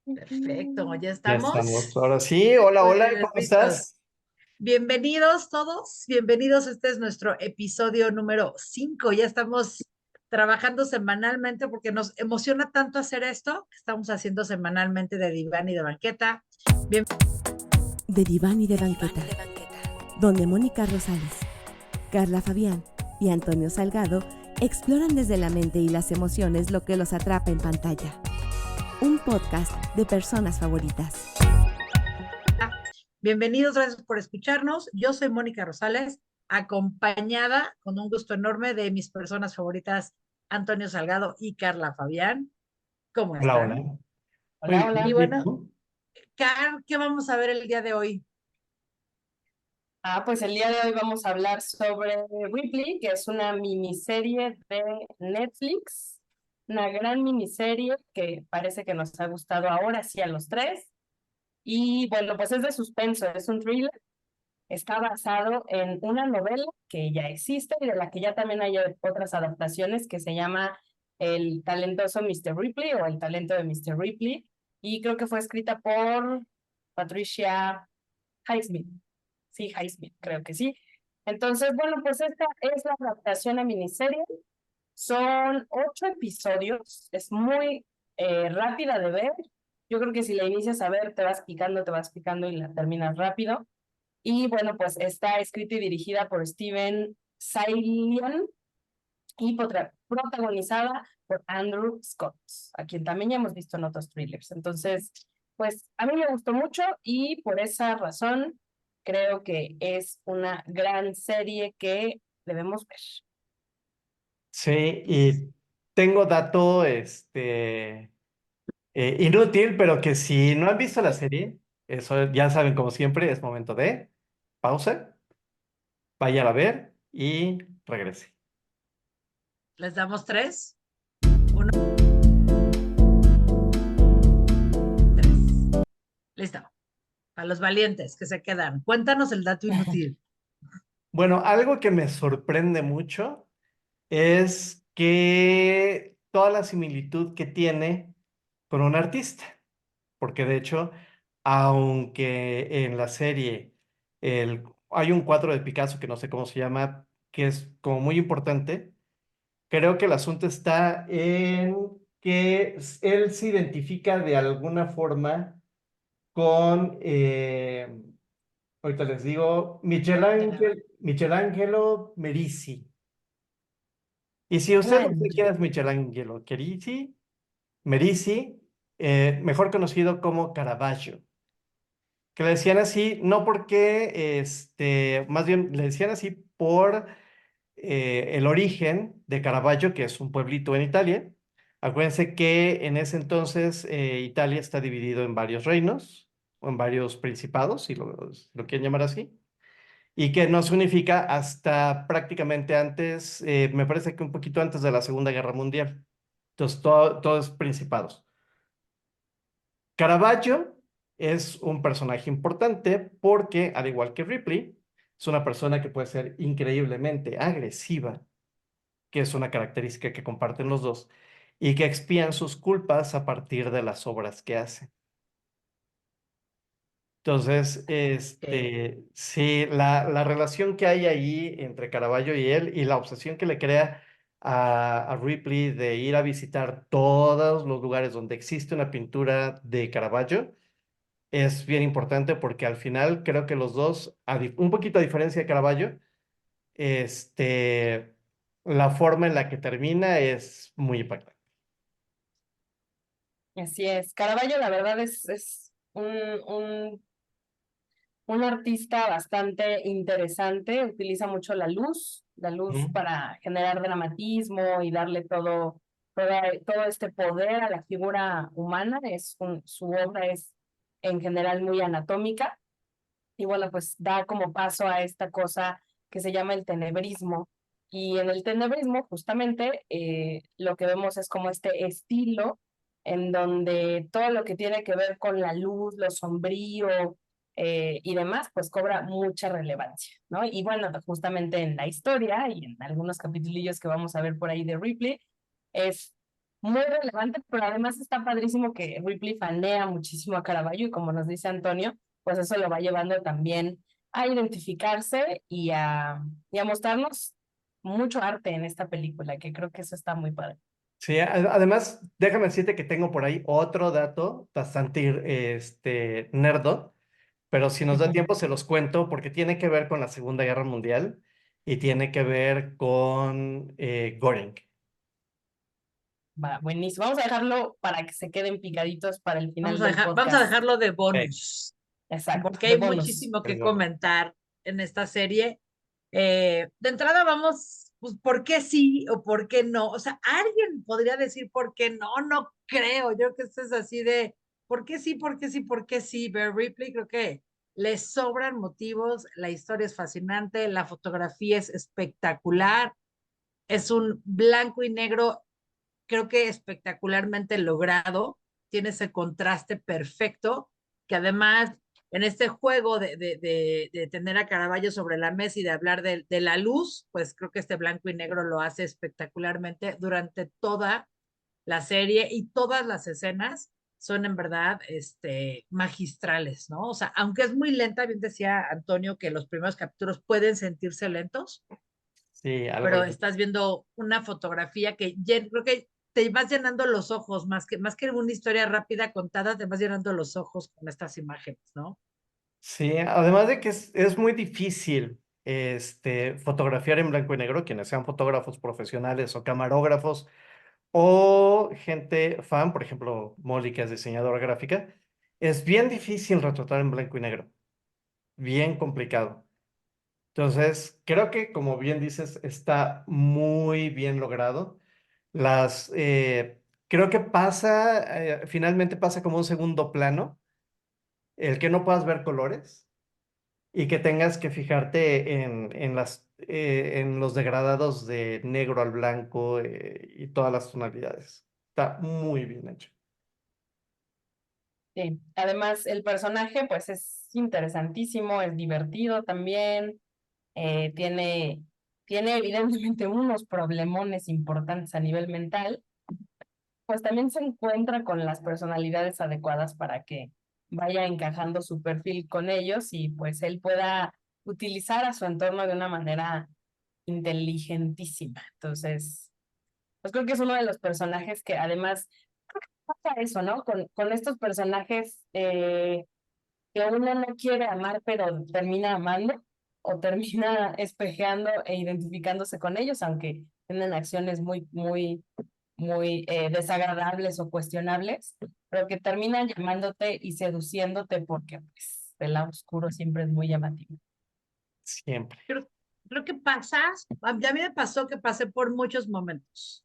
Perfecto, ya Ya estamos. estamos. Ahora sí, hola, hola, Pues ¿cómo listos. estás? Bienvenidos todos, bienvenidos. Este es nuestro episodio número 5. Ya estamos trabajando semanalmente porque nos emociona tanto hacer esto que estamos haciendo semanalmente de diván y de banqueta. Bien, De diván y de banqueta, donde Mónica Rosales, Carla Fabián y Antonio Salgado exploran desde la mente y las emociones lo que los atrapa en pantalla. Un podcast de personas favoritas. bienvenidos, gracias por escucharnos. Yo soy Mónica Rosales, acompañada con un gusto enorme de mis personas favoritas, Antonio Salgado y Carla Fabián. ¿Cómo Hola, hola. están? Muy Hola, Y hola. bien, ¿y bueno, tú? Car, ¿qué vamos a ver el día de hoy? Pues el día de hoy vamos a hablar sobre Ripley, que es una miniserie de Netflix, una gran miniserie que parece que nos ha gustado ahora sí a los tres. Y bueno, pues es de suspenso, es un thriller, está basado en una novela que ya existe y de la que ya también hay otras adaptaciones que se llama El talentoso Mr. Ripley o El talento de Mr. Ripley, y creo que fue escrita por Patricia Highsmith. Sí, Highsmith, creo que sí. Entonces, bueno, pues esta es la adaptación a miniserie. Son 8 episodios, es muy rápida de ver. Yo creo que si la inicias a ver, te vas picando y la terminas rápido. Y bueno, pues está escrita y dirigida por Steven Zaillian y protagonizada por Andrew Scott, a quien también ya hemos visto en otros thrillers. Entonces, pues a mí me gustó mucho y por esa razón creo que es una gran serie que debemos ver. Sí, y tengo dato, inútil, pero que si no han visto la serie, eso ya saben, como siempre, es momento de pausa, vayan a ver y regrese. ¿Les damos tres? Uno, tres. Listo. A los valientes que se quedan. Cuéntanos el dato inútil. Bueno, algo que me sorprende mucho es que toda la similitud que tiene con un artista. Porque de hecho, aunque en la serie hay un cuadro de Picasso que no sé cómo se llama, que es como muy importante, creo que el asunto está en que él se identifica de alguna forma con, ahorita les digo, Michelangelo Merisi. Y si usted no sabe quién es Michelangelo Merisi, mejor conocido como Caravaggio. Que le decían así, no porque, más bien le decían así por el origen de Caravaggio, que es un pueblito en Italia. Acuérdense que en ese entonces Italia está dividido en varios reinos, o en varios principados, si lo quieren llamar así, y que no se unifica hasta prácticamente antes, me parece que un poquito antes de la Segunda Guerra Mundial. Entonces, todo es principados. Caravaggio es un personaje importante porque, al igual que Ripley, es una persona que puede ser increíblemente agresiva, que es una característica que comparten los dos, y que expían sus culpas a partir de las obras que hacen. Entonces, Que sí, la relación que hay ahí entre Caravaggio y él y la obsesión que le crea a Ripley de ir a visitar todos los lugares donde existe una pintura de Caravaggio es bien importante porque al final creo que los dos, un poquito a diferencia de Caravaggio, este, la forma en la que termina es muy impactante. Así es. Caravaggio, la verdad, es un artista bastante interesante. Utiliza mucho la luz Ujú. para generar dramatismo y darle todo este poder a la figura humana. Su obra es en general muy anatómica y bueno, pues da como paso a esta cosa que se llama el tenebrismo. Y en el tenebrismo, justamente, lo que vemos es como este estilo en donde todo lo que tiene que ver con la luz, lo sombrío y demás, pues cobra mucha relevancia, ¿no? Y bueno, justamente en la historia y en algunos capitulillos que vamos a ver por ahí de Ripley, es muy relevante, pero además está padrísimo que Ripley fanea muchísimo a Caravaggio y como nos dice Antonio, pues eso lo va llevando también a identificarse y a mostrarnos mucho arte en esta película, que creo que eso está muy padre. Sí, además, déjame decirte que tengo por ahí otro dato bastante nerdo, pero si nos da tiempo se los cuento porque tiene que ver con la Segunda Guerra Mundial y tiene que ver con Göring. Va, buenísimo. Vamos a dejarlo para que se queden picaditos para el final del Vamos a podcast. dejarlo de Ok, bonus, Exacto, porque de hay bonus. muchísimo que perfecto. comentar en esta serie. De entrada vamos, pues, ¿por qué sí o por qué no? O sea, alguien podría decir por qué no, no creo. Yo creo que esto es así de, ¿por qué sí, por qué sí, por qué sí? Bear Ripley, creo que le sobran motivos, la historia es fascinante, la fotografía es espectacular, es un blanco y negro, creo que espectacularmente logrado, tiene ese contraste perfecto, que además en este juego de tener a Caravaggio sobre la mesa y de hablar de la luz, pues creo que este blanco y negro lo hace espectacularmente durante toda la serie y todas las escenas son en verdad magistrales, ¿no? O sea, aunque es muy lenta, bien decía Antonio que los primeros capítulos pueden sentirse lentos, Sí, algo. pero estás viendo una fotografía que creo que te vas llenando los ojos, más que una historia rápida contada, te vas llenando los ojos con estas imágenes, ¿no? Sí, además de que es muy difícil fotografiar en blanco y negro, quienes sean fotógrafos profesionales o camarógrafos o gente fan, por ejemplo, Molly, que es diseñadora gráfica, es bien difícil retratar en blanco y negro, bien complicado. Entonces, creo que, como bien dices, está muy bien logrado. Creo que finalmente pasa como un segundo plano, el que no puedas ver colores y que tengas que fijarte en los degradados de negro al blanco y todas las tonalidades. Está muy bien hecho. Sí. Además, el personaje, pues, es interesantísimo, es divertido también, tiene, tiene evidentemente unos problemones importantes a nivel mental, pues también se encuentra con las personalidades adecuadas para que vaya encajando su perfil con ellos y pues él pueda utilizar a su entorno de una manera inteligentísima. Entonces, pues creo que es uno de los personajes que además, creo que pasa eso, ¿no? Con estos personajes que uno no quiere amar, pero termina amando o termina espejeando e identificándose con ellos, aunque tienen acciones muy desagradables o cuestionables, pero que terminan llamándote y seduciéndote porque pues, el lado oscuro siempre es muy llamativo. Siempre. Creo que a mí me pasó que pasé por muchos momentos,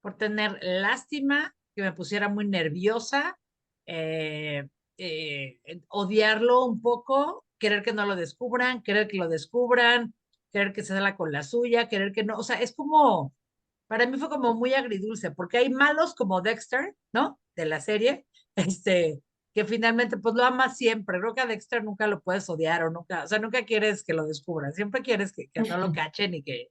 por tener lástima, que me pusiera muy nerviosa, odiarlo un poco, querer que no lo descubran, querer que lo descubran, querer que se salga con la suya, querer que no, o sea, es como, para mí fue como muy agridulce, porque hay malos como Dexter, ¿no? De la serie, que finalmente pues lo amas siempre. Creo que a Dexter nunca lo puedes odiar o nunca, o sea, nunca quieres que lo descubran, siempre quieres que no lo cachen y que,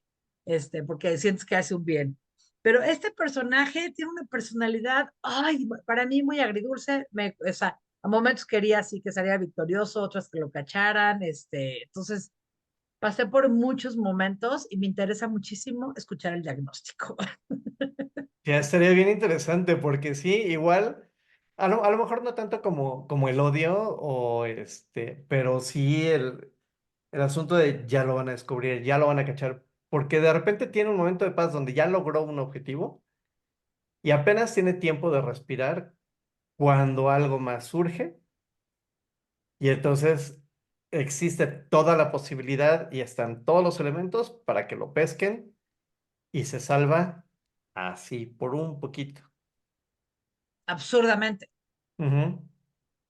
porque sientes que hace un bien. Pero este personaje tiene una personalidad, ay, para mí muy agridulce, o sea, a momentos quería así que saliera victorioso, otros que lo cacharan, entonces pasé por muchos momentos y me interesa muchísimo escuchar el diagnóstico. Ya estaría bien interesante porque sí, igual, a lo mejor no tanto como el odio pero sí el asunto de ya lo van a descubrir, ya lo van a cachar, porque de repente tiene un momento de paz donde ya logró un objetivo y apenas tiene tiempo de respirar cuando algo más surge y entonces existe toda la posibilidad y están todos los elementos para que lo pesquen y se salva así por un poquito. Absurdamente. Ujú,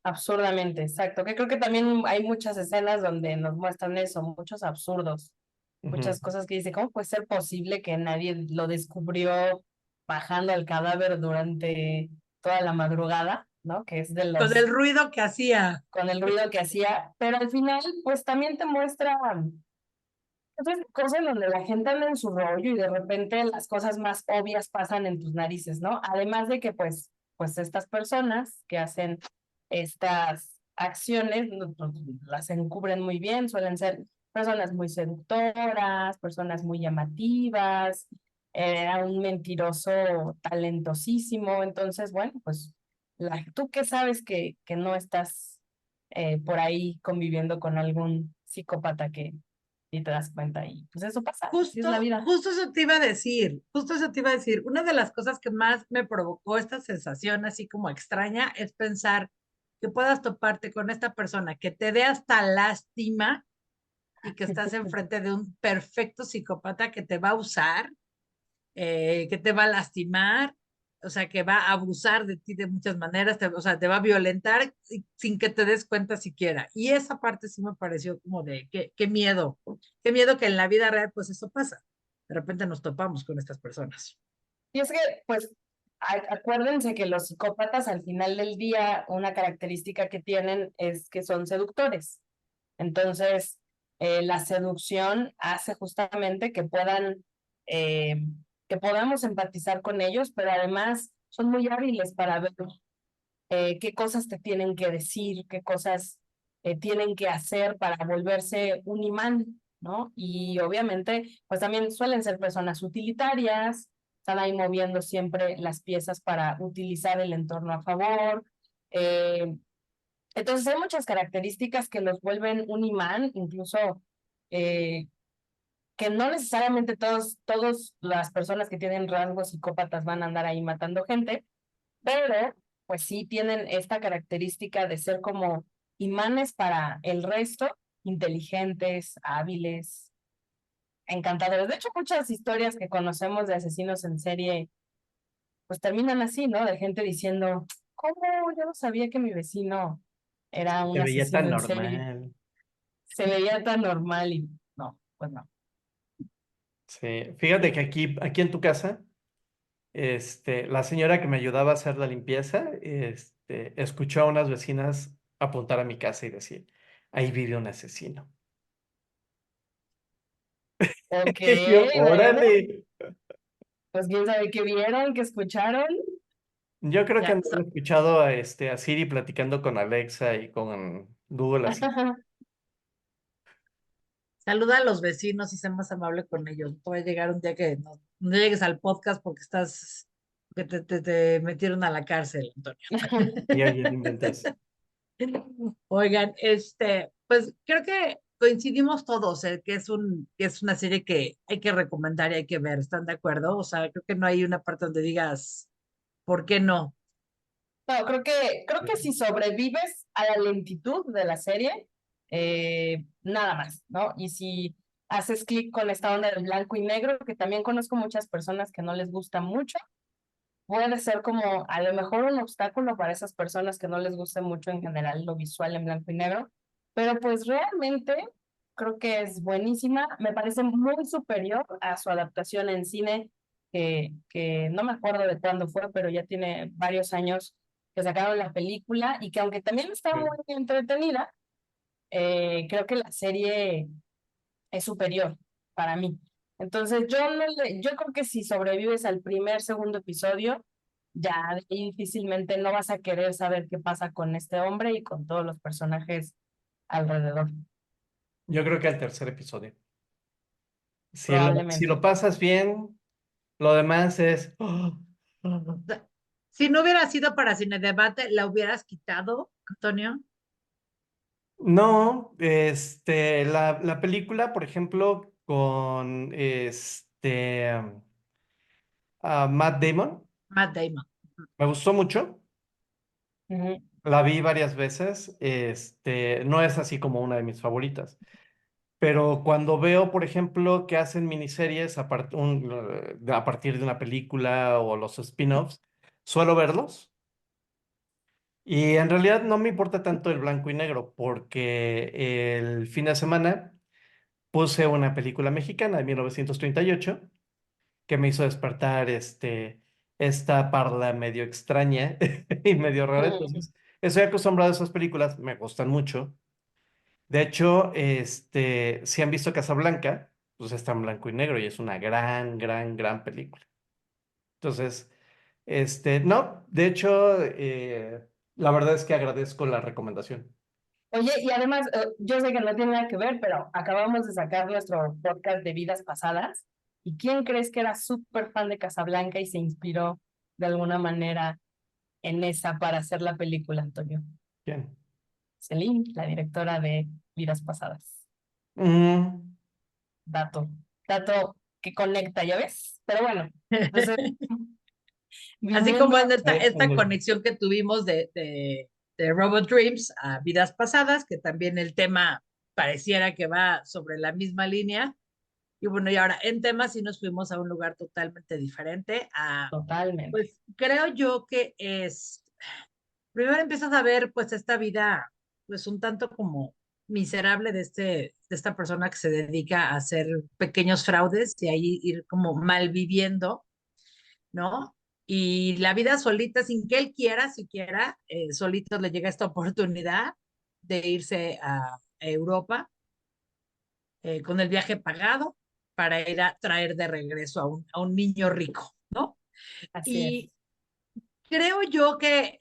Absurdamente, exacto. Que creo que también hay muchas escenas donde nos muestran eso, muchos absurdos, ujú. muchas cosas que dice, ¿cómo puede ser posible que nadie lo descubrió bajando el cadáver durante toda la madrugada, ¿no? Que es de Con el los, ruido que hacía. con el ruido que hacía, pero al final, pues también te muestra Entonces, cosas donde la gente anda en su rollo y de repente las cosas más obvias pasan en tus narices, ¿no? Además de que, pues estas personas que hacen estas acciones pues, las encubren muy bien, suelen ser personas muy seductoras, personas muy llamativas, era un mentiroso talentosísimo, entonces, bueno, pues tú que sabes que no estás por ahí conviviendo con algún psicópata que y te das cuenta y pues eso pasa, y es la vida. Justo eso te iba a decir, justo eso te iba a decir. Una de las cosas que más me provocó esta sensación así como extraña es pensar que puedas toparte con esta persona que te dé hasta lástima y que estás enfrente de un perfecto psicópata que te va a usar, que te va a lastimar, o sea, que va a abusar de ti de muchas maneras, o sea, te va a violentar sin que te des cuenta siquiera. Y esa parte sí me pareció como de qué miedo que en la vida real pues eso pasa. De repente nos topamos con estas personas. Y es que, pues, acuérdense que los psicópatas al final del día, una característica que tienen es que son seductores. Entonces, la seducción hace justamente eh, que podamos empatizar con ellos, pero además son muy hábiles para ver qué cosas te tienen que decir, qué cosas tienen que hacer para volverse un imán, ¿no? Y obviamente, pues también suelen ser personas utilitarias, están ahí moviendo siempre las piezas para utilizar el entorno a favor. Eh, entonces hay muchas características que los vuelven un imán, incluso eh, que no necesariamente todas las personas que tienen rasgos psicópatas van a andar ahí matando gente, pero pues sí tienen esta característica de ser como imanes para el resto, inteligentes, hábiles, encantadores. De hecho, muchas historias que conocemos de asesinos en serie, pues terminan así, ¿no? De gente diciendo, ¿cómo? Yo no sabía que mi vecino era un Se veía tan asesino en serie. normal. Se veía tan normal y no, pues no. Sí, fíjate que aquí en tu casa, la señora que me ayudaba a hacer la limpieza, escuchó a unas vecinas apuntar a mi casa y decir, ahí vive un asesino. Ok, Y yo, bueno, órale. pues quién sabe qué vieron, qué escucharon. Yo creo que Ya, han escuchado a Siri platicando con Alexa y con Google así. saluda a los vecinos y sé más amable con ellos. No va a llegar un día que no llegues al podcast porque que te metieron a la cárcel, Antonio. Y oye, no inventes. Oigan, pues creo que coincidimos todos, que es una serie que hay que recomendar y hay que ver, ¿están de acuerdo? O sea, creo que no hay una parte donde digas, ¿por qué no? No, creo que si sobrevives a la lentitud de la serie, nada más, ¿no? Y si haces clic con esta onda del blanco y negro, que también conozco muchas personas que no les gusta mucho, puede ser como a lo mejor un obstáculo para esas personas que no les gusta mucho en general lo visual en blanco y negro, pero pues realmente creo que es buenísima, me parece muy superior a su adaptación en cine, que no me acuerdo de cuándo fue, pero ya tiene varios años que sacaron la película y que aunque también está muy entretenida, creo que la serie es superior para mí. Entonces, yo creo que si sobrevives al primer, segundo episodio, ya de ahí difícilmente no vas a querer saber qué pasa con este hombre y con todos los personajes alrededor, Yo creo que al tercer episodio. Si lo probablemente. pasas bien, lo demás es... O sea, si no hubiera sido para Cine Debate, ¿la hubieras quitado, Antonio? No, la película, por ejemplo, con Matt Damon, Matt Damon. me gustó mucho. Ujú. La vi varias veces. No es así como una de mis favoritas. Pero cuando veo, por ejemplo, que hacen miniseries a partir de una película o los spin-offs, suelo verlos. Y en realidad no me importa tanto el blanco y negro, porque el fin de semana puse una película mexicana de 1938 que me hizo despertar esta parla medio extraña y medio rara. Mm. Entonces, estoy acostumbrado a esas películas, me gustan mucho. De hecho, si han visto Casablanca, pues está en blanco y negro y es una gran, gran, gran película. Entonces, no, de hecho, la verdad es que agradezco la recomendación. Oye, y además, yo sé que no tiene nada que ver, pero acabamos de sacar nuestro podcast de vidas pasadas. ¿Y quién crees que era súper fan de Casablanca y se inspiró de alguna manera en esa para hacer la película, Antonio? Bien. Celine, la directora de Vidas Pasadas. Mm, Dato que conecta, ¿ya ves? Pero bueno, entonces, Así como en viniendo, esta conexión que tuvimos de Robot Dreams a Vidas Pasadas, que también el tema pareciera que va sobre la misma línea. Y bueno, y ahora en temas sí nos fuimos a un lugar totalmente diferente. totalmente. Pues creo yo que primero empiezas a ver pues esta vida pues un tanto como miserable de esta persona que se dedica a hacer pequeños fraudes y ahí ir como mal viviendo, ¿no? Y la vida solita, sin que él quiera, siquiera, solito le llega esta oportunidad de irse a Europa con el viaje pagado para ir a traer de regreso a un niño rico, ¿no? Así es. Y creo yo que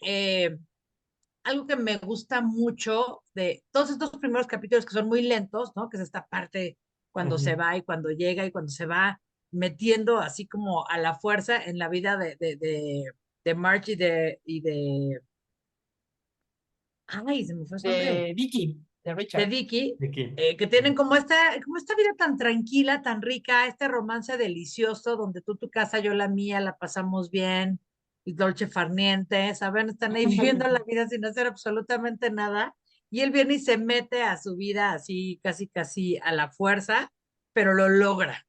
algo que me gusta mucho de todos estos primeros capítulos que son muy lentos, ¿no? Que es esta parte cuando se ujú. va y cuando llega y cuando se va metiendo así como a la fuerza en la vida de Marge ay, se me fue su nombre, De Vicky, de de Richard. Vicky, Aquí. que tienen como esta vida tan tranquila, tan rica, este romance delicioso donde tú tu casa, yo la mía, la pasamos bien, y dolce farniente, ¿saben? Están ahí viviendo la vida sin hacer absolutamente nada, y él viene y se mete a su vida así, casi, casi a la fuerza, pero lo logra,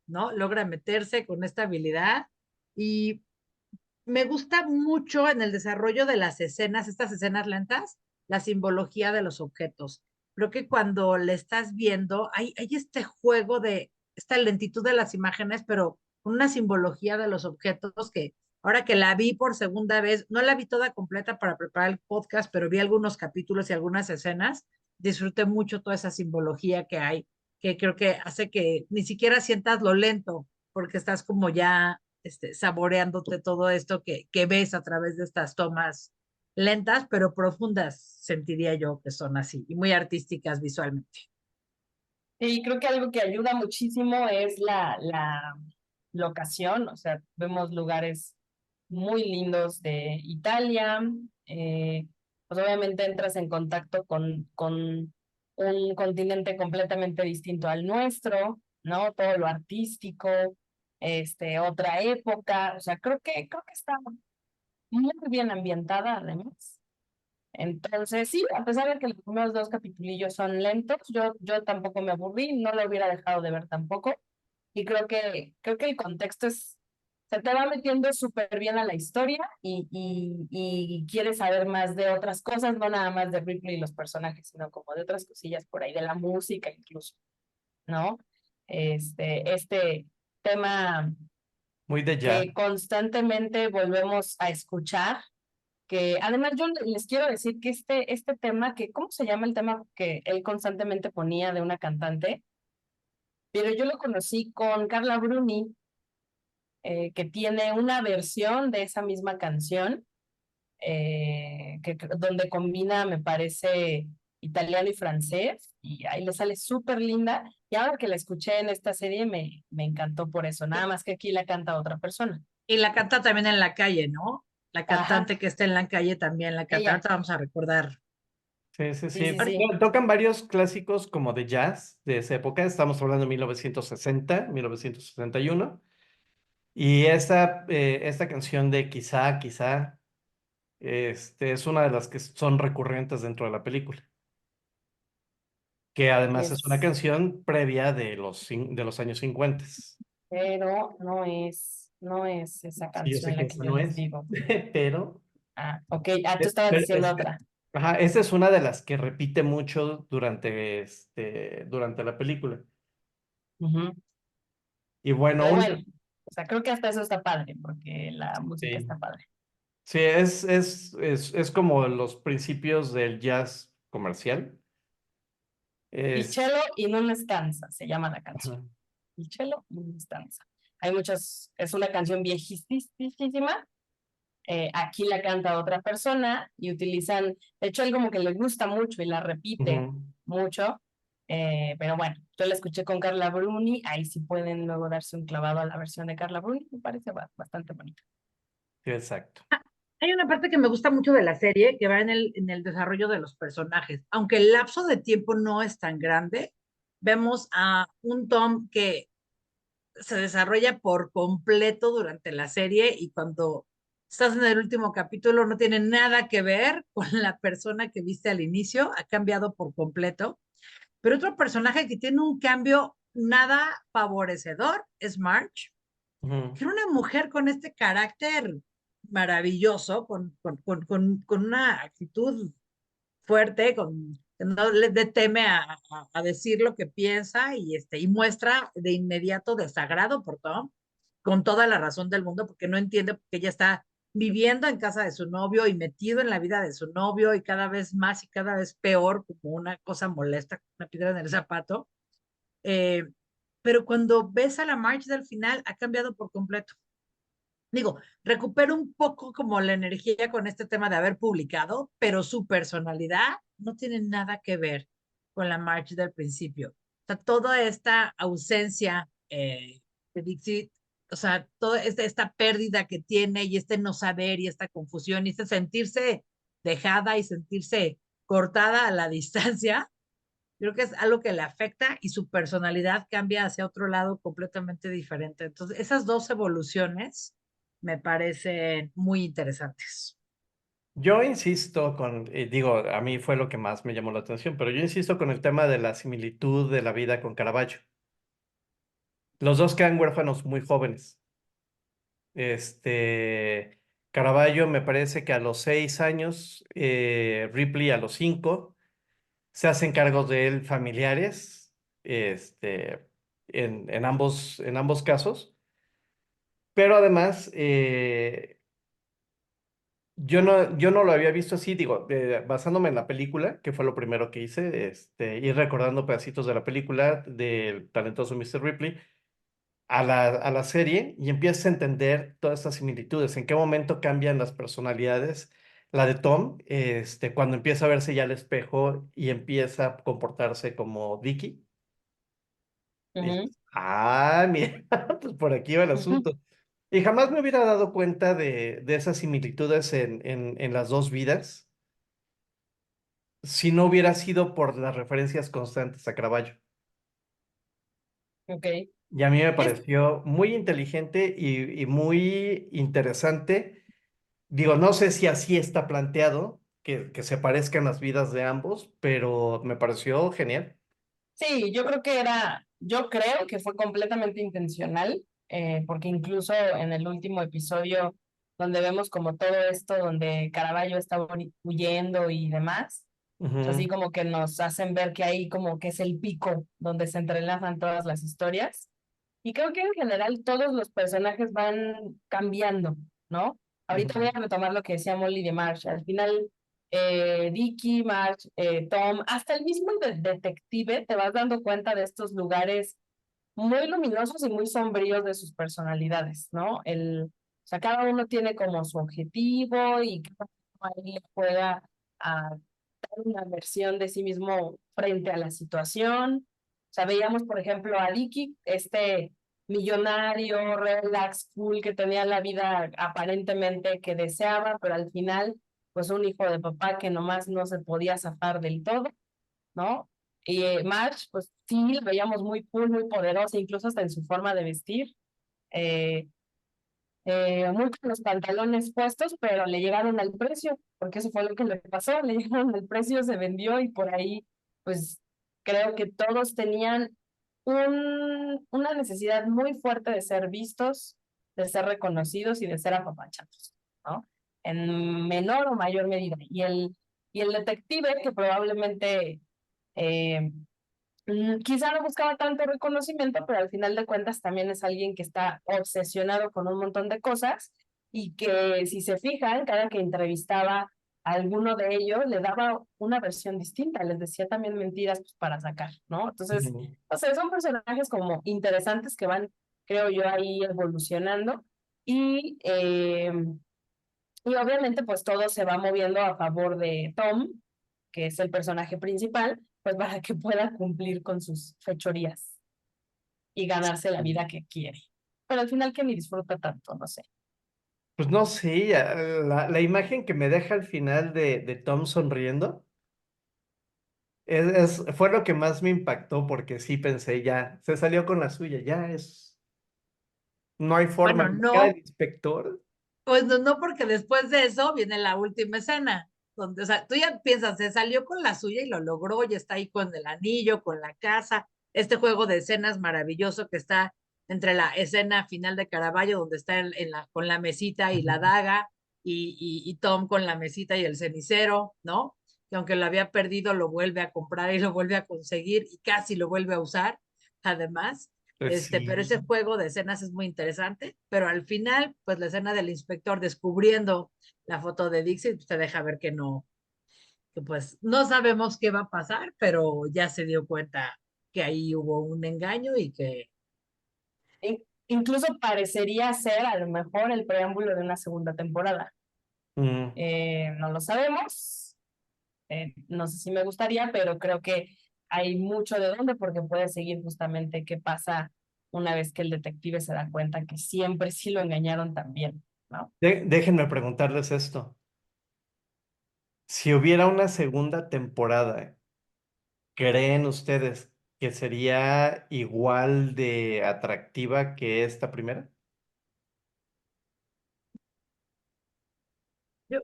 ¿no? Logra meterse con esta habilidad, y me gusta mucho en el desarrollo de las escenas, estas escenas lentas, la simbología de los objetos. Creo que cuando le estás viendo, hay este juego de esta lentitud de las imágenes, pero con una simbología de los objetos que ahora que la vi por segunda vez, no la vi toda completa para preparar el podcast, pero vi algunos capítulos y algunas escenas, disfruté mucho toda esa simbología que hay, que creo que hace que ni siquiera sientas lo lento, porque estás como ya saboreándote todo esto que ves a través de estas tomas lentas, pero profundas, sentiría yo que son así, y muy artísticas visualmente. Y creo que algo que ayuda muchísimo es la locación, o sea, vemos lugares muy lindos de Italia, pues obviamente entras en contacto con un continente completamente distinto al nuestro, ¿no? Todo lo artístico, otra época, o sea, creo que está muy bien ambientada además. Entonces, sí, a pesar de que los primeros dos capitulillos son lentos, yo tampoco me aburrí, no lo hubiera dejado de ver tampoco. Y creo que el contexto se te va metiendo súper bien a la historia y quieres saber más de otras cosas, no nada más de Ripley y los personajes, sino como de otras cosillas por ahí, de la música incluso, ¿no? Este tema Muy de jazz. que constantemente volvemos a escuchar, que además yo les quiero decir que este tema, que ¿cómo se llama el tema que él constantemente ponía de una cantante? Pero yo lo conocí con Carla Bruni, que tiene una versión de esa misma canción, donde combina, me parece, italiano y francés, y ahí le sale súper linda, y ahora que la escuché en esta serie me encantó por eso, nada más que aquí la canta otra persona. Y la canta también en la calle, ¿no? La Ajá, cantante que está en la calle también la canta. ella, Ahorita vamos a recordar. Sí, sí, sí, sí. sí, sí. Tocan varios clásicos como de jazz de esa época. Estamos hablando de 1960, 1961. Y esta canción de Quizá, Quizá, es una de las que son recurrentes dentro de la película. Que además es una Es, canción previa de los años 50. pero no es esa Sí, yo sé canción que la que esa yo no les es, digo. pero, Ah, ok, tú estabas pero diciendo otra. ajá, esa es una de las que repite mucho durante la película. Ujú. Y bueno, Pero bueno, o sea, creo que hasta eso está padre, porque la música sí. está padre. Sí, es como los principios del jazz comercial. Il Es, cielo in una stanza se llama la canción. ajá. el cello y danza. Hay muchas, es una canción viejísima. Aquí la canta otra persona y utilizan, de hecho, él como que le gusta mucho y la repite mucho. Pero bueno, yo la escuché con Carla Bruni, ahí sí pueden luego darse un clavado a la versión de Carla Bruni, me parece bastante bonita. Sí, exacto. Hay una parte que me gusta mucho de la serie que va en el desarrollo de los personajes. Aunque el lapso de tiempo no es tan grande, vemos a un Tom que se desarrolla por completo durante la serie y cuando estás en el último capítulo no tiene nada que ver con la persona que viste al inicio, ha cambiado por completo. Pero otro personaje que tiene un cambio nada favorecedor es Marge, que era una mujer con este carácter maravilloso, con una actitud fuerte, que no le teme a decir lo que piensa y muestra de inmediato desagrado por Tom, con toda la razón del mundo, porque no entiende por qué ella está viviendo en casa de su novio y metido en la vida de su novio y cada vez más y cada vez peor, como una cosa molesta, una piedra en el zapato. Eh, pero cuando ves a la Marge del final, ha cambiado por completo. Digo, recupero un poco como la energía con este tema de haber publicado, pero su personalidad no tiene nada que ver con la Marge del principio. O sea, toda esta ausencia de Dixie, o sea, toda esta pérdida que tiene y este no saber y esta confusión y este sentirse dejada y sentirse cortada a la distancia, creo que es algo que le afecta y su personalidad cambia hacia otro lado completamente diferente. Entonces, esas dos evoluciones me parecen muy interesantes. Yo insisto digo, a mí fue lo que más me llamó la atención, pero yo insisto con el tema de la similitud de la vida con Caravaggio. Los dos quedan huérfanos muy jóvenes. Caravaggio me parece que a los 6 años, Ripley a los 5, se hacen cargos de él familiares, en ambos casos. Pero además, yo no lo había visto así, digo, basándome en la película, que fue lo primero que hice, ir recordando pedacitos de la película del talentoso Mr. Ripley a la serie y empiezas a entender todas estas similitudes, en qué momento cambian las personalidades. La de Tom, cuando empieza a verse ya al espejo y empieza a comportarse como Dickie. Mira, pues por aquí va el asunto. Y jamás me hubiera dado cuenta de esas similitudes en las dos vidas si no hubiera sido por las referencias constantes a Caravaggio. Ok. Y a mí me pareció muy inteligente y muy interesante. Digo, no sé si así está planteado, que se parezcan las vidas de ambos, pero me pareció genial. Sí, yo creo que fue completamente intencional, porque incluso en el último episodio, donde vemos como todo esto, donde Caravaggio está huyendo y demás, pues así Ujú, como que nos hacen ver que ahí como que es el pico donde se entrelazan todas las historias. Y creo que en general todos los personajes van cambiando, ¿no? Ahorita voy ujú. a retomar lo que decía Molly de Marsh. Al final, Dickie, Marsh, Tom, hasta el mismo detective, te vas dando cuenta de estos lugares muy luminosos y muy sombríos de sus personalidades, ¿no? O sea, cada uno tiene como su objetivo y cada uno ahí juega a dar una versión de sí mismo frente a la situación. O sea, veíamos, por ejemplo, a Dicky, este millonario, relax, cool, que tenía la vida aparentemente que deseaba, pero al final, pues un hijo de papá que nomás no se podía zafar del todo, ¿no? Y Marge, pues sí, la veíamos muy cool, muy poderosa, incluso hasta en su forma de vestir. Eh, Muy con los pantalones puestos, pero le llegaron al precio, porque eso fue lo que le pasó, le llegaron al precio, se vendió y por ahí, pues creo que todos tenían una necesidad muy fuerte de ser vistos, de ser reconocidos y de ser apapachados, ¿no? En menor o mayor medida. Y el detective, que probablemente eh, quizá no buscaba tanto reconocimiento, pero al final de cuentas también es alguien que está obsesionado con un montón de cosas y que si se fijan, cada que entrevistaba a alguno de ellos le daba una versión distinta, les decía también mentiras pues, para sacar, ¿no? Entonces, Ujú. o sea, son personajes como interesantes que van, creo yo, ahí evolucionando y obviamente pues todo se va moviendo a favor de Tom, que es el personaje principal, pues para que pueda cumplir con sus fechorías y ganarse la vida que quiere. Pero al final que ni disfruta tanto, no sé. Pues no sé, la imagen que me deja al final de Tom sonriendo fue lo que más me impactó porque sí pensé, ya, se salió con la suya, ya es, no hay forma, Bueno, buscar al no, inspector. pues no, no, porque después de eso viene la última escena, donde, o sea, tú ya piensas, se salió con la suya y lo logró, ya está ahí con el anillo, con la casa, este juego de escenas maravilloso que está entre la escena final de Caravaggio, donde está con la mesita y la Ujú. daga, y Tom con la mesita y el cenicero, ¿no? Que aunque lo había perdido, lo vuelve a comprar y lo vuelve a conseguir y casi lo vuelve a usar, además. Pues Pero ese sí. juego de escenas es muy interesante, pero al final, pues la escena del inspector descubriendo la foto de Dixie, pues, te deja ver que no, que pues no sabemos qué va a pasar, pero ya se dio cuenta que ahí hubo un engaño y que Incluso parecería ser a lo mejor el preámbulo de una segunda temporada. Mm. No lo sabemos, no sé si me gustaría, pero creo que hay mucho de dónde porque puede seguir justamente qué pasa una vez que el detective se da cuenta que siempre sí lo engañaron también, ¿no? Déjenme preguntarles esto. Si hubiera una segunda temporada, ¿creen ustedes que sería igual de atractiva que esta primera? yo,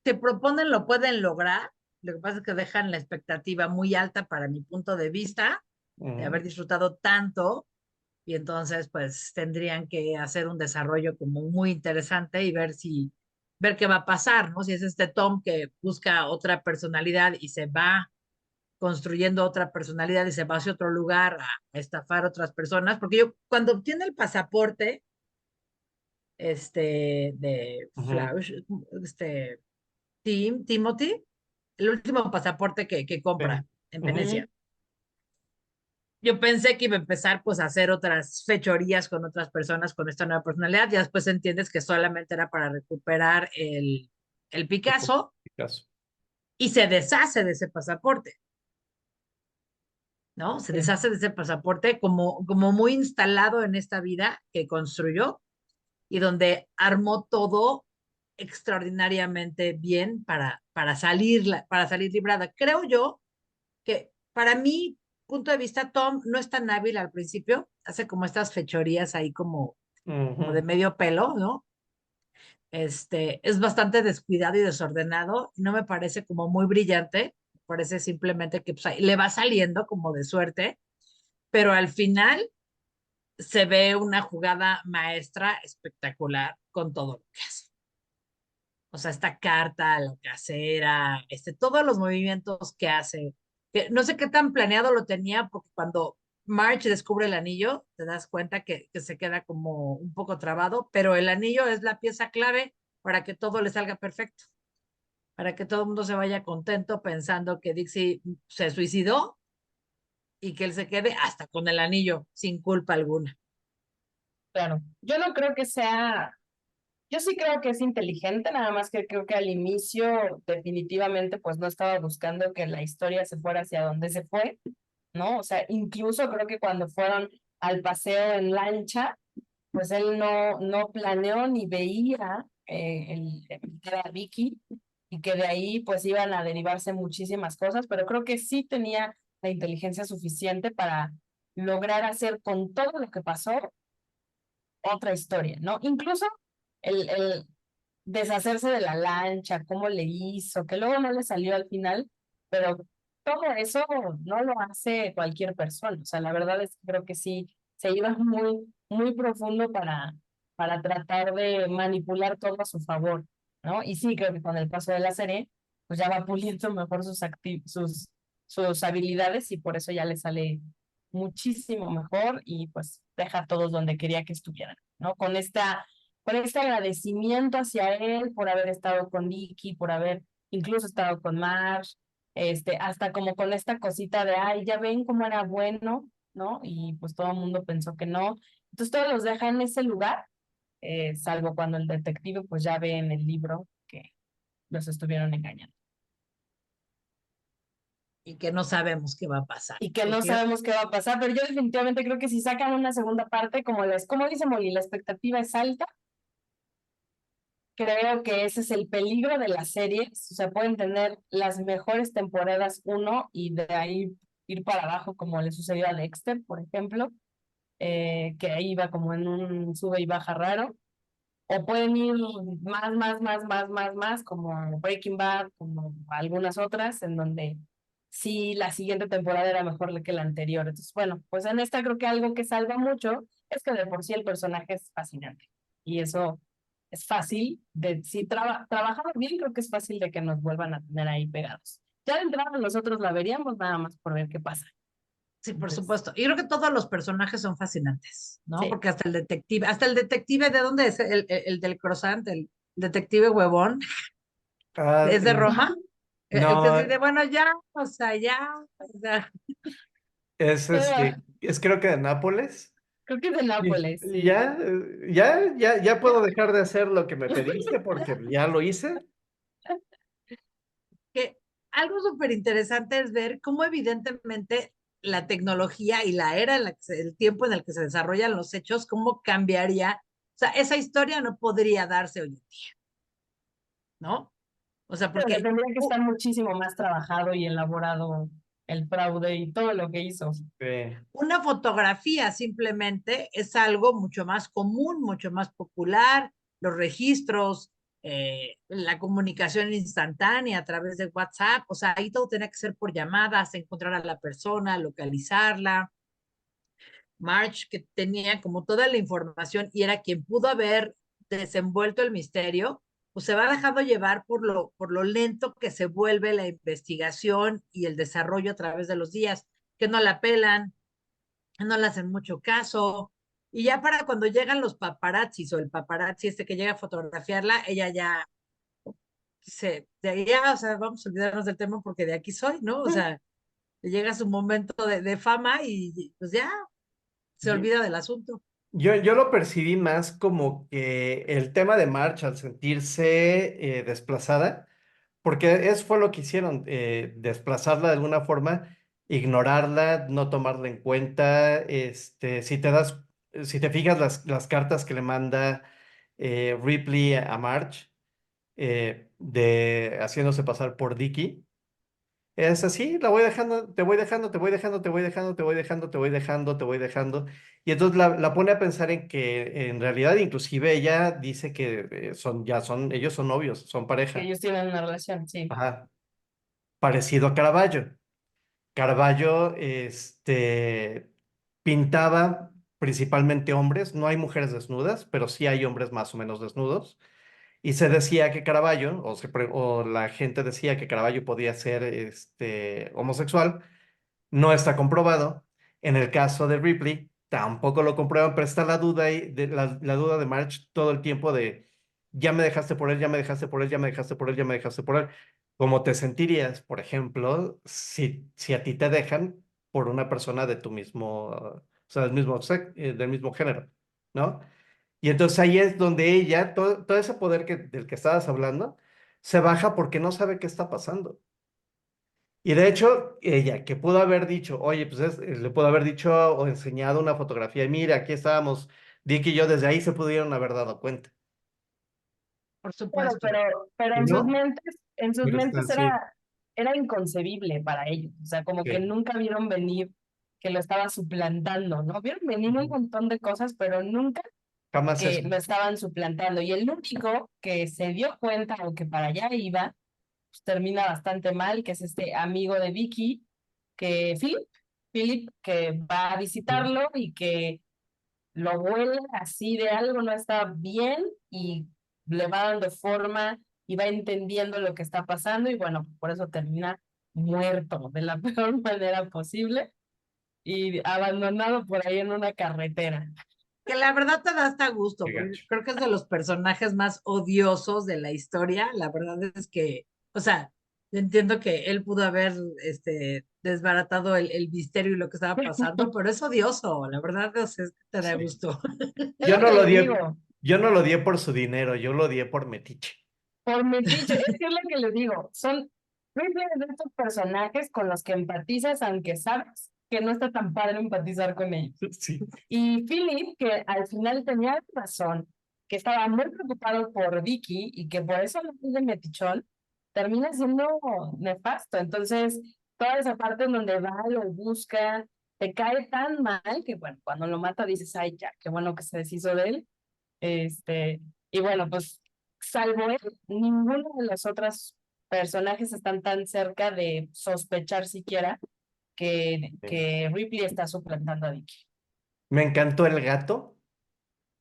se proponen, lo pueden lograr. Lo que pasa es que dejan la expectativa muy alta para mi punto de vista, de haber Mm. disfrutado tanto, y entonces pues tendrían que hacer un desarrollo como muy interesante y ver qué va a pasar, ¿no? Si es este Tom que busca otra personalidad y se va construyendo otra personalidad y se va hacia otro lugar a estafar a otras personas, porque yo cuando obtiene el pasaporte, de Ujú. Flausch, Timothy, el último pasaporte que Sí. compra en Ujú. Venecia. Ujú. Yo pensé que iba a empezar pues a hacer otras fechorías con otras personas con esta nueva personalidad, y después entiendes que solamente era para recuperar el Picasso Caso. y se deshace de ese pasaporte, ¿no? Se Sí, deshace de ese pasaporte como muy instalado en esta vida que construyó y donde armó todo extraordinariamente bien para salir librada. Creo yo que para mi punto de vista, Tom no es tan hábil al principio, hace como estas fechorías ahí como de Ujú. medio pelo, ¿no? Es bastante descuidado y desordenado, no me parece como muy brillante, me parece simplemente que pues, ahí le va saliendo como de suerte, pero al final se ve una jugada maestra espectacular con todo lo que hace. O sea, esta carta, la casera, todos los movimientos que hace, que no sé qué tan planeado lo tenía, porque cuando Marge descubre el anillo, te das cuenta que se queda como un poco trabado, pero el anillo es la pieza clave para que todo le salga perfecto, para que todo el mundo se vaya contento pensando que Dixie se suicidó y que él se quede hasta con el anillo sin culpa alguna. claro. Yo no creo que sea, yo sí creo que es inteligente, nada más que creo que al inicio definitivamente pues no estaba buscando que la historia se fuera hacia donde se fue, ¿no? O sea, incluso creo que cuando fueron al paseo en lancha, pues él no planeó ni veía que era Vicky y que de ahí pues iban a derivarse muchísimas cosas, pero creo que sí tenía la inteligencia suficiente para lograr hacer con todo lo que pasó otra historia, ¿no? Incluso el deshacerse de la lancha, cómo le hizo, que luego no le salió al final, pero todo eso no lo hace cualquier persona. O sea, la verdad es que creo que sí se iba muy, muy profundo para tratar de manipular todo a su favor, ¿no? Y sí, creo que con el paso de la serie, pues ya va puliendo mejor sus habilidades y por eso ya le sale muchísimo mejor y pues deja a todos donde quería que estuvieran, ¿no? Con esta por este agradecimiento hacia él, por haber estado con Vicky, por haber incluso estado con Marge, hasta como con esta cosita de, ay, ya ven cómo era bueno, ¿no? Y pues todo el mundo pensó que no. Entonces todos los deja en ese lugar, salvo cuando el detective pues ya ve en el libro que los estuvieron engañando. Y que no sabemos qué va a pasar. Y que no Porque sabemos qué va a pasar, pero yo definitivamente creo que si sacan una segunda parte, como dice Molly, la expectativa es alta. Creo que ese es el peligro de las series. O sea, pueden tener las mejores temporadas uno y de ahí ir para abajo, como le sucedió a Dexter, por ejemplo, que ahí iba como en un sube y baja raro. O pueden ir más, como Breaking Bad, como algunas otras, en donde sí la siguiente temporada era mejor que la anterior. Entonces, bueno, pues en esta creo que algo que salva mucho es que de por sí el personaje es fascinante. Y eso es fácil, si trabajamos bien, creo que es fácil de que nos vuelvan a tener ahí pegados. Ya de entrada nosotros la veríamos nada más por ver qué pasa. sí, por Entonces, supuesto. Y creo que todos los personajes son fascinantes, ¿no? sí. Porque hasta el detective, ¿de dónde es? El del croissant, el detective huevón, Ah, ¿es de Roma? El que no, dice, bueno, ya, o sea, ya, o sea, es creo que de Nápoles. Creo que es de Y Nápoles, y sí. ya puedo dejar de hacer lo que me pediste porque ya lo hice. que algo súper interesante es ver cómo evidentemente la tecnología y la era en la que el tiempo en el que se desarrollan los hechos, cómo cambiaría. O sea, esa historia no podría darse hoy en día, ¿no? O sea, Pero porque tendría que estar muchísimo más trabajado y elaborado el fraude y todo lo que hizo. una fotografía simplemente es algo mucho más común, mucho más popular, los registros, la comunicación instantánea a través de WhatsApp, o sea, ahí todo tenía que ser por llamadas, encontrar a la persona, localizarla. March, que tenía como toda la información y era quien pudo haber desenvuelto el misterio, pues se va dejando llevar por lo lento que se vuelve la investigación y el desarrollo a través de los días, que no la pelan, no le hacen mucho caso. Y ya para cuando llegan los paparazzis o el paparazzi que llega a fotografiarla, ella ya dice, de ahí ya, o sea, vamos a olvidarnos del tema porque de aquí soy, ¿no? O sea, llega su momento de fama y pues ya se Yo, olvida del asunto. yo lo percibí más como que el tema de March al sentirse desplazada, porque eso fue lo que hicieron, desplazarla de alguna forma, ignorarla, no tomarla en cuenta. Si te fijas las cartas que le manda Ripley a March, haciéndose pasar por Dicky. Es así, la voy dejando, te voy dejando, te voy dejando, te voy dejando, te voy dejando, te voy dejando, te voy dejando. Y entonces la pone a pensar en que en realidad inclusive ella dice que ellos son novios, son Que pareja. ellos tienen una relación, sí. Ajá. Parecido a Caravaggio. Caravaggio, pintaba principalmente hombres, no hay mujeres desnudas, pero sí hay hombres más o menos desnudos. Y se decía que Caravaggio, o la gente decía que Caravaggio podía ser homosexual. No está comprobado. En el caso de Ripley, tampoco lo comprueban, pero está la duda la duda de March todo el tiempo de ya me dejaste por él, ya me dejaste por él, ya me dejaste por él, ya me dejaste por él. ¿Cómo te sentirías, por ejemplo, si a ti te dejan por una persona de tu mismo, o sea, del mismo género, ¿no? Y entonces ahí es donde ella, todo ese poder del que estabas hablando, se baja porque no sabe qué está pasando. Y de hecho, ella, que pudo haber dicho, oye, pues le pudo haber dicho o enseñado una fotografía, mira, aquí estábamos, Dick y yo, desde ahí se pudieron haber dado cuenta. Por Claro, supuesto. pero ¿Y no? en sus Pero está mentes así. era inconcebible para ellos. O sea, como que Sí, nunca vieron venir que lo estaba suplantando, ¿no? Vieron venir un ujú. montón de cosas, pero nunca Jamás que eso. lo estaban suplantando. Y el único que se dio cuenta o que para allá iba, pues termina bastante mal, que es este amigo de Vicky, que Philip, que va a visitarlo y que lo huele así de algo no está bien y le va dando forma y va entendiendo lo que está pasando y bueno, por eso termina muerto de la peor manera posible y abandonado por ahí en una carretera. Que la verdad te da hasta gusto, Qué porque gacho. creo que es de los personajes más odiosos de la historia. La verdad es que, o sea, entiendo que él pudo haber desbaratado el misterio y lo que estaba pasando, pero es odioso, la verdad es que te da Sí. gusto. Es Yo lo no que lo le odié, digo, yo no lo odié por su dinero, yo lo odié por metiche. por metiche, es que es lo que le digo, son Ripley es de estos personajes con los que empatizas, aunque sabes que no está tan padre empatizar con ellos. Sí. Y Philip, que al final tenía razón, que estaba muy preocupado por Vicky y que por eso lo de metichón, termina siendo nefasto. Entonces, toda esa parte en donde va, lo busca, te cae tan mal que, bueno, cuando lo mata dices, ay, ya, qué bueno que se deshizo de él. Y bueno, pues, salvo él, ninguno de los otros personajes están tan cerca de sospechar siquiera que Ripley está suplantando a Vicky. Me encantó el gato,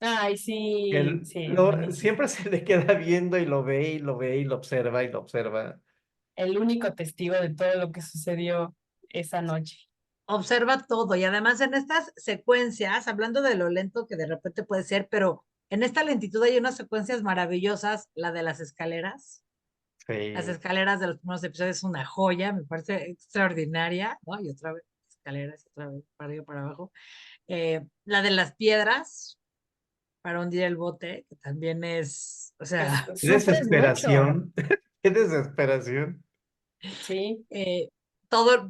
Ay, que sí, sí, buenísimo. siempre se le queda viendo y lo ve y lo ve y lo observa y lo observa. El único testigo de todo lo que sucedió esa noche. Observa todo y además en estas secuencias, hablando de lo lento que de repente puede ser, pero en esta lentitud hay unas secuencias maravillosas, la de las escaleras. Las Sí. escaleras de los primeros episodios es una joya, me parece extraordinaria, ¿no? Y otra vez escaleras, y otra vez para arriba, para abajo. La de las piedras para hundir el bote, que también es, o Pues sea, Qué sufres mucho, desesperación, qué desesperación. ¿sí? todas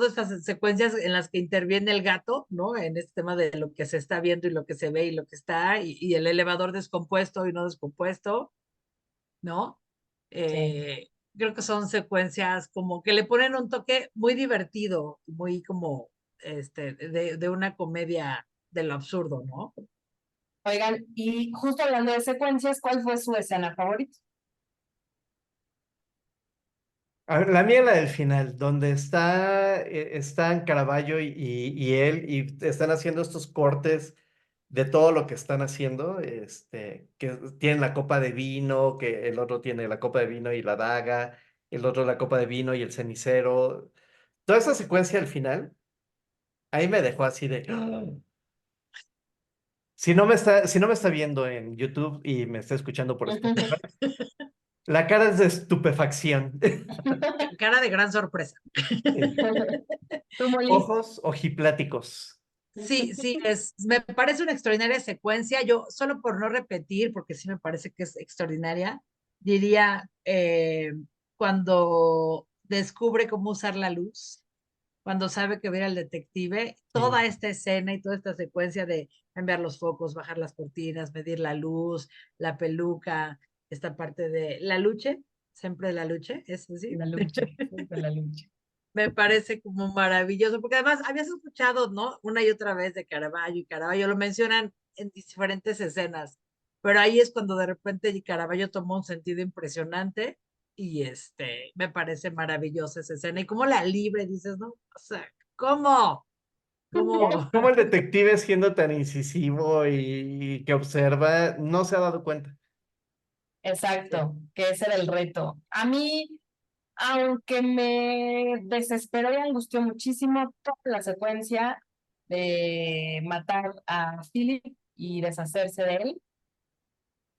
estas secuencias en las que interviene el gato, ¿no? En este tema de lo que se está viendo y lo que se ve y lo que está, y el elevador descompuesto y no descompuesto, ¿no? Sí. Creo que son secuencias como que le ponen un toque muy divertido, muy como de una comedia de lo absurdo, ¿no? Oigan, y justo hablando de secuencias, ¿cuál fue su escena favorita? A ver, la mía es la del final, donde están Caravaggio y él, y están haciendo estos cortes de todo lo que están haciendo, que tienen la copa de vino, que el otro tiene la copa de vino y la daga, el otro la copa de vino y el cenicero. Toda esa secuencia al final, ahí me dejó así de... ¡Ah! Si no me está viendo en YouTube y me está escuchando por Spotify, la cara es de estupefacción. Cara de gran sorpresa. ¿Tú, Molly? Ojos ojipláticos. Sí, sí, me parece una extraordinaria secuencia. Yo, solo por no repetir, porque sí me parece que es extraordinaria, diría cuando descubre cómo usar la luz, cuando sabe que va a ir al detective, Sí. toda esta escena y toda esta secuencia de cambiar los focos, bajar las cortinas, medir la luz, la peluca, esta parte de la lucha, siempre la lucha, es así. La lucha, siempre la lucha. Me parece como maravilloso, porque además habías escuchado, ¿no? Una y otra vez de Caravaggio y Caravaggio, lo mencionan en diferentes escenas, pero ahí es cuando de repente Caravaggio tomó un sentido impresionante y me parece maravillosa esa escena y cómo la libre dices, ¿no? O sea, ¿cómo? ¿Cómo? ¿Cómo el detective siendo tan incisivo y que observa no se ha dado cuenta? Exacto, que ese era el reto. A mí, aunque me desesperó y angustió muchísimo toda la secuencia de matar a Philip y deshacerse de él,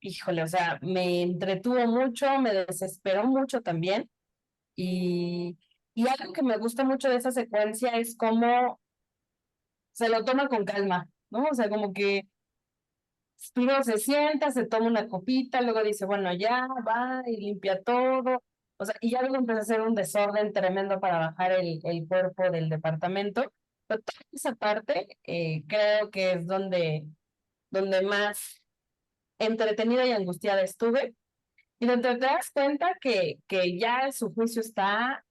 híjole, o sea, me entretuvo mucho, me desesperó mucho también. Y, y algo que me gusta mucho de esa secuencia es cómo se lo toma con calma, ¿no? O sea, como que primero se sienta, se toma una copita, luego dice, bueno, ya va y limpia todo. O sea, y ya luego empieza a hacer un desorden tremendo para bajar el cuerpo del departamento. Pero toda esa parte creo que es donde más entretenida y angustiada estuve. Y donde te das cuenta que ya su juicio está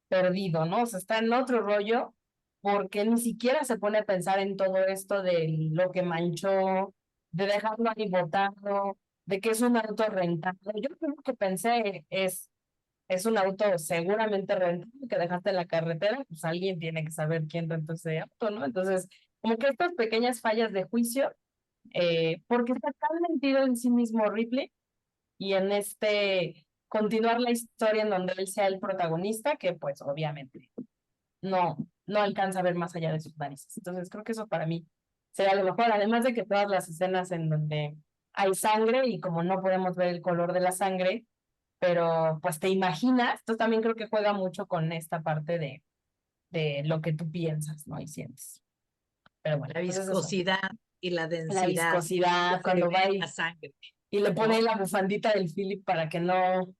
perdido, ¿no? O sea, está en otro rollo porque ni siquiera se pone a pensar en todo esto de lo que manchó, de dejarlo ahí botado, de que es un auto rentado. Yo lo primero que pensé es un auto seguramente rentado que dejaste en la carretera, pues alguien tiene que saber quién rentó ese auto, ¿no? Entonces, como que estas pequeñas fallas de juicio, porque está tan metido en sí mismo Ripley y en continuar la historia en donde él sea el protagonista, que pues obviamente no alcanza a ver más allá de sus narices. Entonces creo que eso para mí sería lo mejor, además de que todas las escenas en donde hay sangre y como no podemos ver el color de la sangre, pero pues te imaginas, entonces también creo que juega mucho con esta parte de lo que tú piensas, ¿no? Y sientes. Pero bueno, La pues es eso. viscosidad y la La densidad viscosidad, que se cuando ve va en la sangre, y le pone ¿no? la bufandita del Philip para que no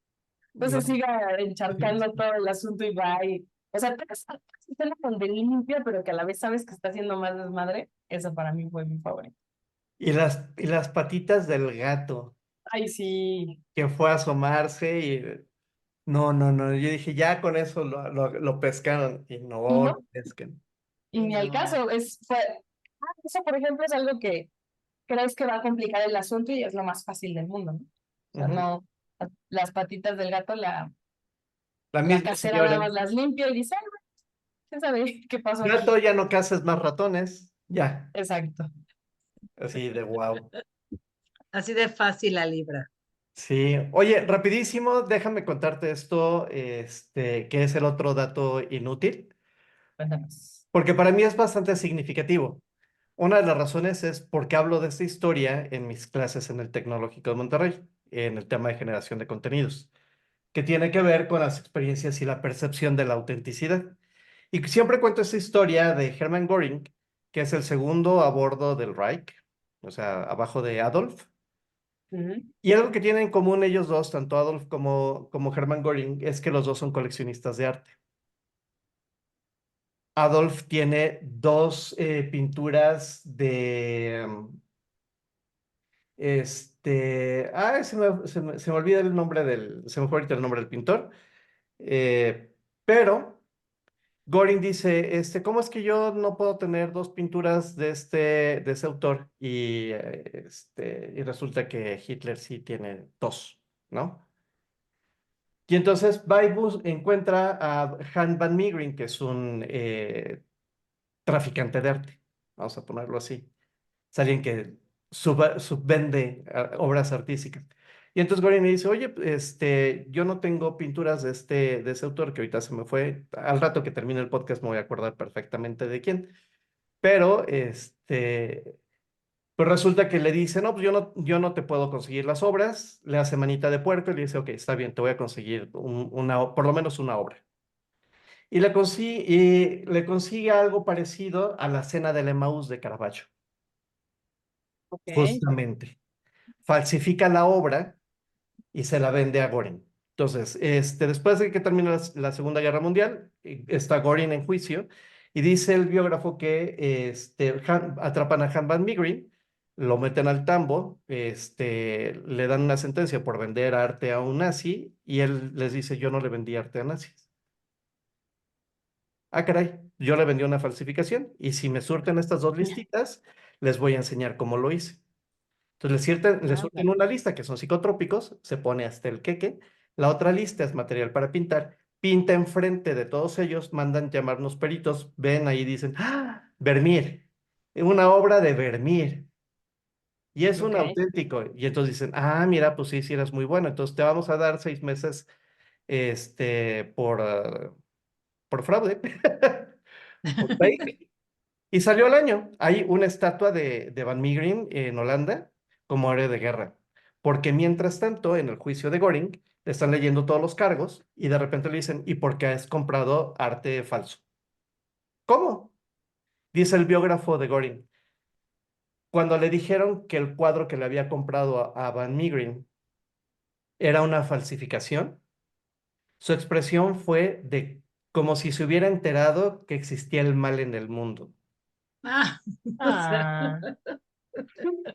se No. siga encharcando todo el asunto y va y, o sea, esa escena donde limpia, pero que a la vez sabes que está haciendo más desmadre, eso para mí fue mi favorito. Y las patitas del gato Ay, sí. que fue a asomarse y no, no, no. Yo dije, ya con eso lo pescaron y Y no lo no, pescan. y Y ni al no. caso, eso por ejemplo es algo que crees que va a complicar el asunto y es lo más fácil del mundo, ¿no? O sea, Ujú. no, las patitas del gato, La la misma casera nada señora. más las limpia y dice, "Ah, ¿quién sabe qué pasó Gato, aquí?" ya no cases más ratones. Ya. Exacto. Así de wow. Así de fácil la libra. Sí. Oye, rapidísimo, déjame contarte esto, que es el otro dato inútil, Cuéntanos. porque para mí es bastante significativo. Una de las razones es porque hablo de esta historia en mis clases en el Tecnológico de Monterrey, en el tema de generación de contenidos, que tiene que ver con las experiencias y la percepción de la autenticidad. Y siempre cuento esta historia de Hermann Göring, que es el segundo a bordo del Reich, o sea, abajo de Adolf. Ujú. Y algo que tienen en común ellos dos, tanto Adolf como Hermann Göring, es que los dos son coleccionistas de arte. Adolf tiene dos pinturas de, se me olvida el nombre se me fue ahorita el nombre del pintor, pero Göring dice, ¿cómo es que yo no puedo tener dos pinturas de ese autor? Y resulta que Hitler sí tiene dos, ¿no? Y entonces va y encuentra a Han van Meegeren, que es un traficante de arte, vamos a ponerlo así. Es alguien que subvende obras artísticas. Y entonces Gorin me dice, oye, yo no tengo pinturas de ese autor que ahorita se me fue. Al rato que termine el podcast me voy a acordar perfectamente de quién. Pero, pues resulta que le dice, no, pues yo no te puedo conseguir las obras. Le hace manita de puerco y le dice, ok, está bien, te voy a conseguir por lo menos una obra. Y le consigue algo parecido a la cena del Emaús de Caravaggio, Ok. justamente. Falsifica la obra y se la vende a Göring. Entonces, después de que termina la Segunda Guerra Mundial, está Göring en juicio y dice el biógrafo que atrapan a Han van Meegeren, lo meten al tambo, le dan una sentencia por vender arte a un nazi y él les dice, yo no le vendí arte a nazis. Ah, caray, yo le vendí una falsificación y si me surten estas dos listitas, les voy a enseñar cómo lo hice. Entonces le surten Ándale. una lista que son psicotrópicos, se pone hasta el queque. La otra lista es material para pintar. Pinta enfrente de todos ellos, mandan llamarnos peritos, ven ahí y dicen, ¡ah! Vermeer, una obra de Vermeer. Y es un Ok. auténtico. Y entonces dicen, ah, mira, pues sí, sí eres muy bueno. Entonces te vamos a dar 6 meses por fraude, por fake. Y salió al año. Hay una estatua de Van Meegeren en Holanda como héroe de guerra. Porque mientras tanto, en el juicio de Göring, le están leyendo todos los cargos y de repente le dicen, ¿y por qué has comprado arte falso? ¿Cómo? Dice el biógrafo de Göring. Cuando le dijeron que el cuadro que le había comprado a Van Meegeren era una falsificación, su expresión fue de como si se hubiera enterado que existía el mal en el mundo. Ah, o sea,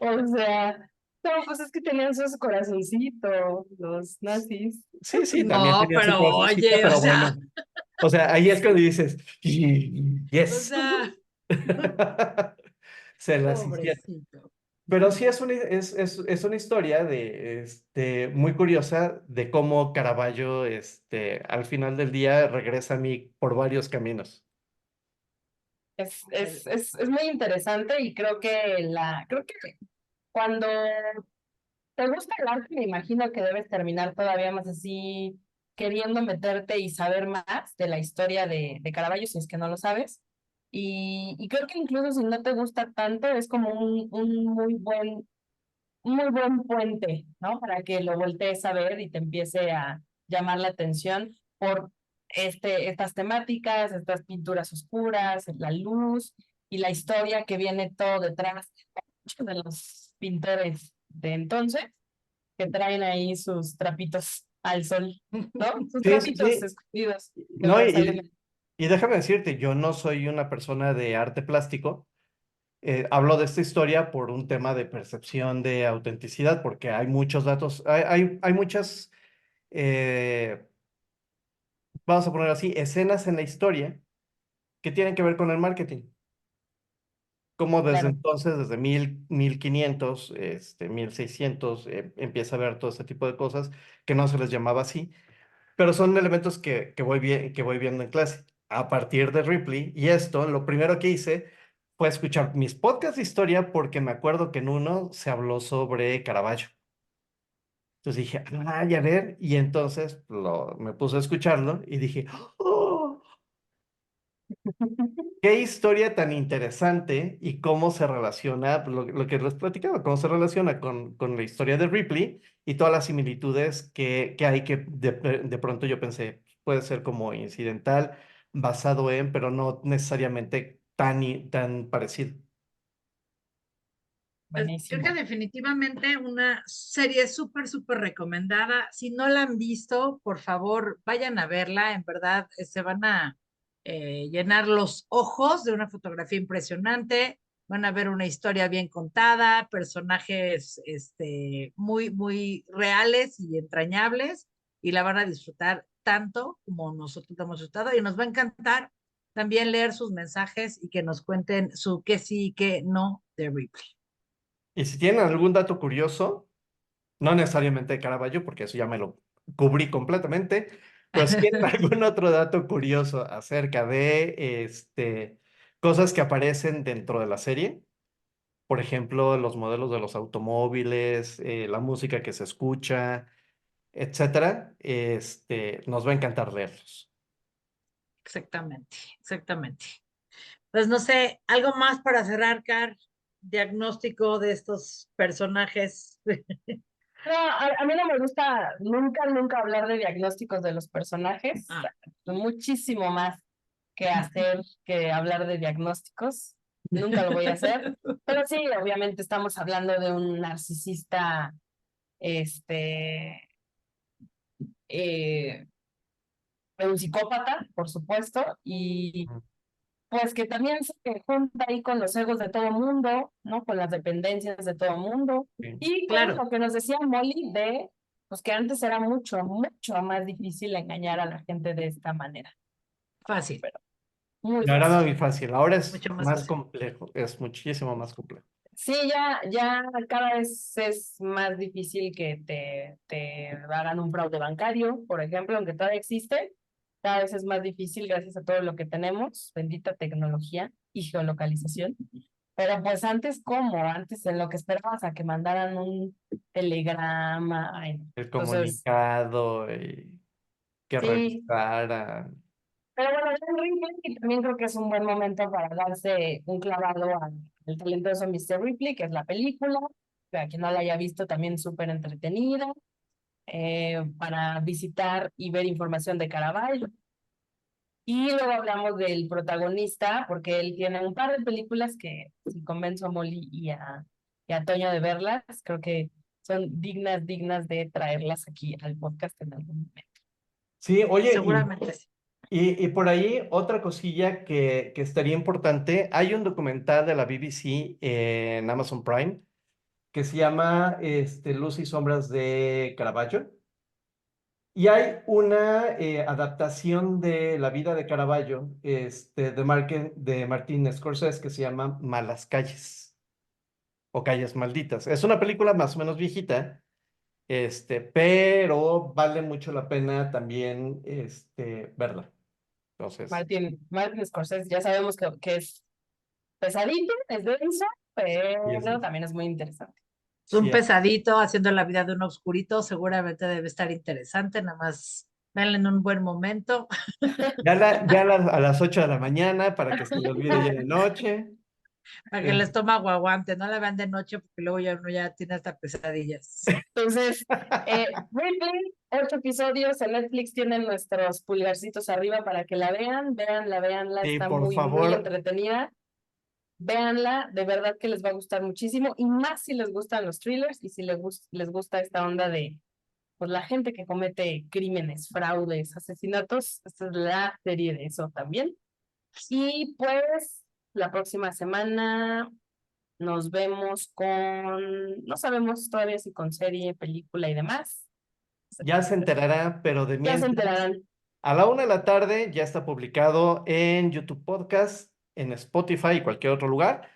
Ah, o sea, no, pues es que tenían sus corazoncitos, los nazis. Sí, sí, también no, tenía su pero corazoncito, oye, pero bueno. O sea, ahí es cuando dices, o yes, sea, se las hicieron. pobrecito. Pero sí es una historia muy curiosa de cómo Caravaggio, al final del día regresa a mí por varios caminos. Es muy interesante y creo que cuando te gusta el arte, me imagino que debes terminar todavía más así, queriendo meterte y saber más de la historia de Caravaggio, si es que no lo sabes. y creo que incluso si no te gusta tanto, es como un muy buen puente, ¿no? Para que lo voltees a ver y te empiece a llamar la atención por estas temáticas, estas pinturas oscuras, la luz y la historia que viene todo detrás de los pintores de entonces, que traen ahí sus trapitos al sol, ¿no? Sus Sí, sí, trapitos sí. escondidos que No, luego salen. y déjame decirte, yo no soy una persona de arte plástico. Hablo de esta historia por un tema de percepción de autenticidad, porque hay muchos datos, hay muchas, eh, vamos a poner así, escenas en la historia que tienen que ver con el marketing. Como desde Claro, entonces, desde 1500, 1600, empieza a ver todo este tipo de cosas que no se les llamaba así, pero son elementos que voy viendo en clase. A partir de Ripley, y esto, lo primero que hice fue escuchar mis podcasts de historia porque me acuerdo que en uno se habló sobre Caravaggio. Entonces dije, ay, a ver, y entonces me puse a escucharlo y dije, ¡oh! Qué historia tan interesante y cómo se relaciona, lo que les platicaba, cómo se relaciona con la historia de Ripley y todas las similitudes que hay que de pronto yo pensé, puede ser como incidental, basado en, pero no necesariamente tan parecido. Pues creo que buenísimo. definitivamente una serie súper, súper recomendada. Si no la han visto, por favor, vayan a verla. En verdad, se van a llenar los ojos de una fotografía impresionante. Van a ver una historia bien contada, personajes muy, muy reales y entrañables, y la van a disfrutar tanto como nosotros la hemos disfrutado. Y nos va a encantar también leer sus mensajes y que nos cuenten su qué sí y qué no de Ripley. Y si tienen algún dato curioso, no necesariamente de Caravaggio, porque eso ya me lo cubrí completamente, pero si tienen algún otro dato curioso acerca de cosas que aparecen dentro de la serie, por ejemplo, los modelos de los automóviles, la música que se escucha, etcétera, nos va a encantar leerlos. Exactamente, exactamente. Pues no sé, algo más para cerrar, Car, diagnóstico de estos personajes. No, a mí no me gusta nunca hablar de diagnósticos de los personajes. Ah, Muchísimo más que hacer que hablar de diagnósticos. Nunca lo voy a hacer. Pero sí, obviamente estamos hablando de un narcisista, este, eh, de un psicópata, por supuesto, y Mm, pues que también se junta ahí con los egos de todo el mundo, ¿no? Con las dependencias de todo el mundo. sí. Y con claro, lo que nos decía Molly de, pues que antes era mucho más difícil engañar a la gente de esta manera, fácil, pero muy La verdad, fácil. muy fácil. Ahora es mucho más más fácil. complejo, es muchísimo más complejo. Sí, ya cada vez es más difícil que te hagan un fraude bancario, por ejemplo, aunque todavía existe, cada vez es más difícil gracias a todo lo que tenemos, bendita tecnología y geolocalización. Pero pues antes, ¿cómo? Antes en lo que esperabas a que mandaran un telegrama. Ay, no. El Entonces, comunicado y que sí. revisaran. Pero bueno, ya en Ripley, y también creo que es un buen momento para darse un clavado al talentoso Mr. Ripley, que es la película. Para quien no la haya visto, también súper entretenida. Para visitar y ver información de Caravaggio. Y luego hablamos del protagonista, porque él tiene un par de películas que si convenzo a Molly y a Toño de verlas, creo que son dignas de traerlas aquí al podcast en algún momento. Sí, oye, Seguramente sí. y por ahí otra cosilla que estaría importante, hay un documental de la BBC en Amazon Prime que se llama Luz y Sombras de Caravaggio. Y hay una adaptación de la vida de Caravaggio de Martin Scorsese que se llama Malas Calles o Calles Malditas. Es una película más o menos viejita, pero vale mucho la pena también verla. Entonces, Martin Scorsese, ya sabemos que es pesadito, es denso, y pero también es muy interesante. Es un sí, pesadito haciendo la vida de un oscurito, seguramente debe estar interesante, nada más Véanla en un buen momento, A las 8 de la mañana para que se le olvide ya de noche. para que el estómago aguante. No la vean de noche porque luego ya uno ya tiene hasta pesadillas. Entonces, Ripley, 8 episodios en Netflix, tienen nuestros pulgarcitos arriba para que la vean, véanla, Sí, está por muy favor. entretenida. Véanla, de verdad que les va a gustar muchísimo, y más si les gustan los thrillers y si les gusta esta onda de pues la gente que comete crímenes, fraudes, asesinatos. Esta es la serie de eso también. Y pues la próxima semana nos vemos no sabemos todavía si con serie, película y demás. Ya se enterará, pero de Ya se mientras, enterarán. a la 1 de la tarde ya está publicado en YouTube Podcast, en Spotify y cualquier otro lugar.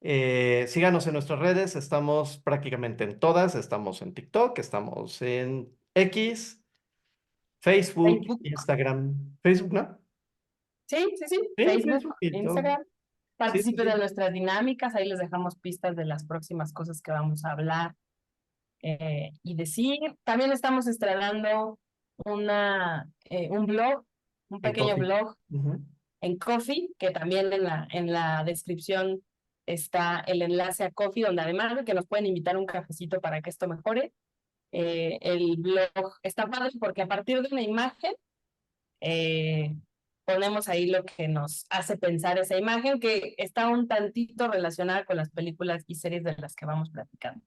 Síganos en nuestras redes, estamos prácticamente en todas, estamos en TikTok, estamos en X, Facebook, Facebook. Instagram, Facebook, ¿no? Sí, Sí, Facebook, Facebook y todo. Instagram. Sí, sí, Participen sí. de nuestras dinámicas, ahí les dejamos pistas de las próximas cosas que vamos a hablar y decir. También estamos estrenando un blog, un En pequeño Coffee. blog Ujú. en Coffee, que también en la descripción está el enlace a Coffee, donde además de que nos pueden invitar un cafecito para que esto mejore, el blog está padre porque a partir de una imagen ponemos ahí lo que nos hace pensar esa imagen, que está un tantito relacionada con las películas y series de las que vamos platicando.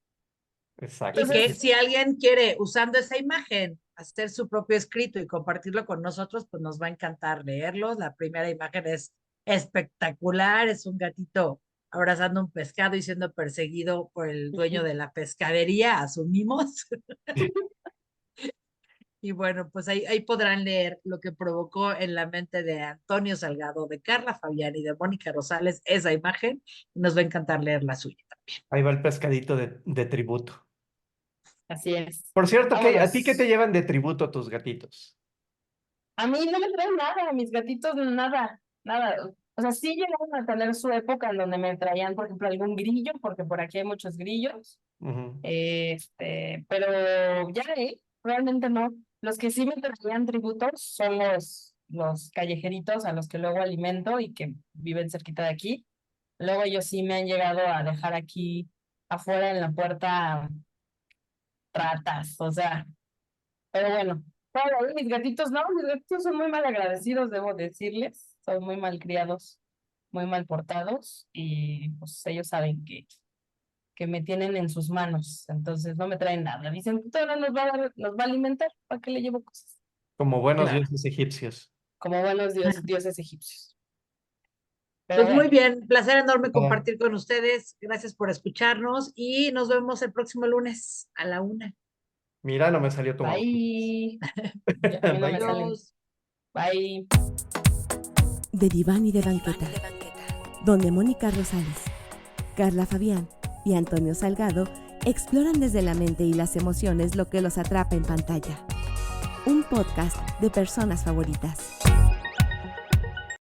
Exacto. Y que Entonces, si alguien quiere, usando esa imagen, hacer su propio escrito y compartirlo con nosotros, pues nos va a encantar leerlos. La primera imagen es espectacular, es un gatito abrazando un pescado y siendo perseguido por el dueño de la pescadería, asumimos. Y bueno, pues ahí podrán leer lo que provocó en la mente de Antonio Salgado, de Carla Fabián y de Mónica Rosales esa imagen. Y nos va a encantar leer la suya también. Ahí va el pescadito de tributo. así es. Por cierto, ¿a ti qué te Vámonos. llevan de tributo tus gatitos? A mí no me traen nada, mis gatitos nada. O sea, sí llegaron a tener su época en donde me traían, por ejemplo, algún grillo, porque por aquí hay muchos grillos. Ujú. Pero ya, realmente no. Los que sí me traían tributos son los callejeritos a los que luego alimento y que viven cerquita de aquí. Luego ellos sí me han llegado a dejar aquí afuera en la puerta ratas, o sea, pero bueno. Para ahí, mis gatitos no, mis gatitos son muy mal agradecidos, debo decirles. Son muy mal criados, muy mal portados, y pues ellos saben que me tienen en sus manos, entonces no me traen nada. Dicen, tú ahora nos va a alimentar, ¿para qué le llevo cosas? Como buenos Claro. dioses egipcios. Como buenos dioses egipcios. Pero Pues muy bueno, bien, placer enorme Nada. compartir con ustedes. Gracias por escucharnos y nos vemos el próximo lunes a la 1. Mira, no me salió como. bye. A mí no me Bye. salen. Adiós. Bye. De diván y de banqueta, donde Mónica Rosales, Carla Fabián y Antonio Salgado exploran desde la mente y las emociones lo que los atrapa en pantalla. Un podcast de personas favoritas.